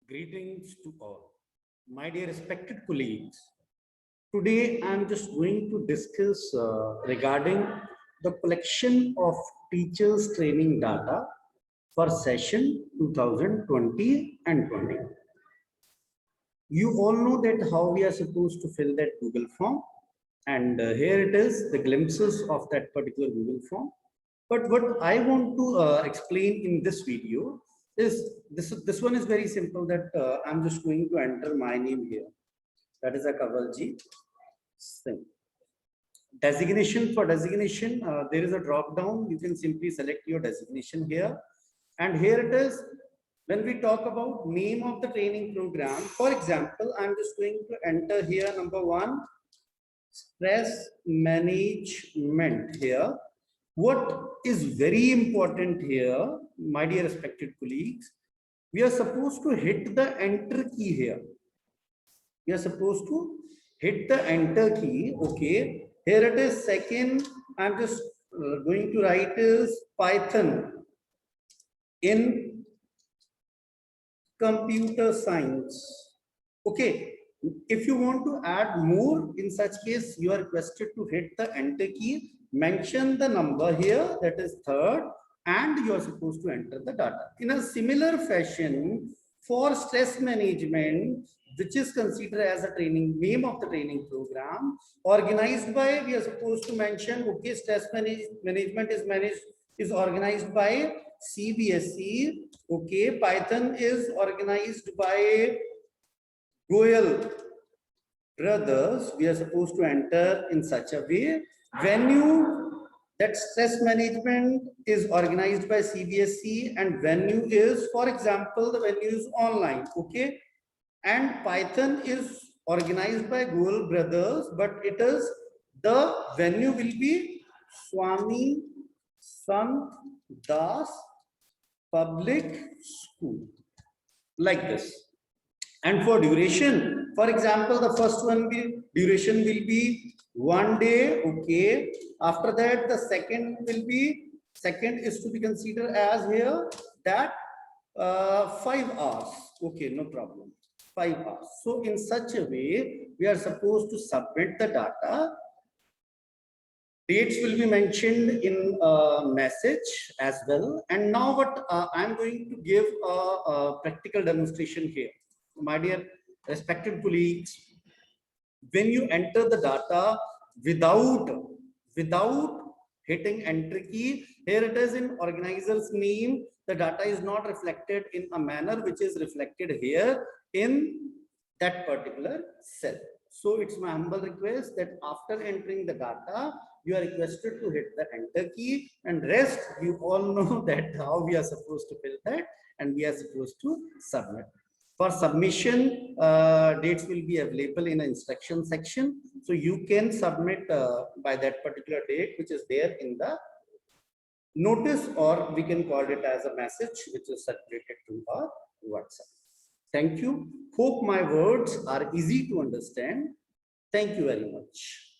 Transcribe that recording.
Greetings to all. My dear respected colleagues, today I am just going to discuss regarding the collection of teachers training data for session 2020 and 20. You all know that how we are supposed to fill that Google form, and here it is, the glimpses of that particular Google form. But what I want to explain in this video is this one is very simple, that I'm just going to enter my name here. That is a Kavalji Singh. Designation, for designation, there is a drop down. You can simply select your designation here. And here it is. When we talk about name of the training program, for example, I'm just going to enter here number 1, stress management here. What is very important here, my dear respected colleagues, we are supposed to hit the enter key here. We are supposed to hit the enter key. Okay, here it is. Second, I'm just going to write is Python in computer science. Okay, if you want to add more, in such case you are requested to hit the enter key, mention the number here, that is 3rd, and you are supposed to enter the data. In a similar fashion, for stress management, which is considered as a training name of the training program, organized by, we are supposed to mention, okay, stress management is organized by CBSE. Okay, Python is organized by Goel Brothers. We are supposed to enter in such a way. Venue, that stress management is organized by CBSE, and venue is, for example, the venue is online. Okay, and Python is organized by Goel Brothers, but it is, the venue will be Swami Sant Das Public School, like this. And for duration, for example, the first one duration will be 1 day. Okay, after that the second is to be considered as here that 5 hours. Okay, no problem, 5 hours. So in such a way we are supposed to submit the data. Dates will be mentioned in a message as well. And now what I'm going to give a practical demonstration here. My dear respected colleagues, when you enter the data without hitting enter key, here it is in organizer's name, the data is not reflected in a manner which is reflected here in that particular cell. So it's my humble request that after entering the data, you are requested to hit the enter key, and rest you all know that how we are supposed to fill that, and we are supposed to submit. For submission, dates will be available in an instruction section, so you can submit by that particular date which is there in the notice, or we can call it as a message which is circulated to our WhatsApp. Thank you. Hope my words are easy to understand. Thank you very much.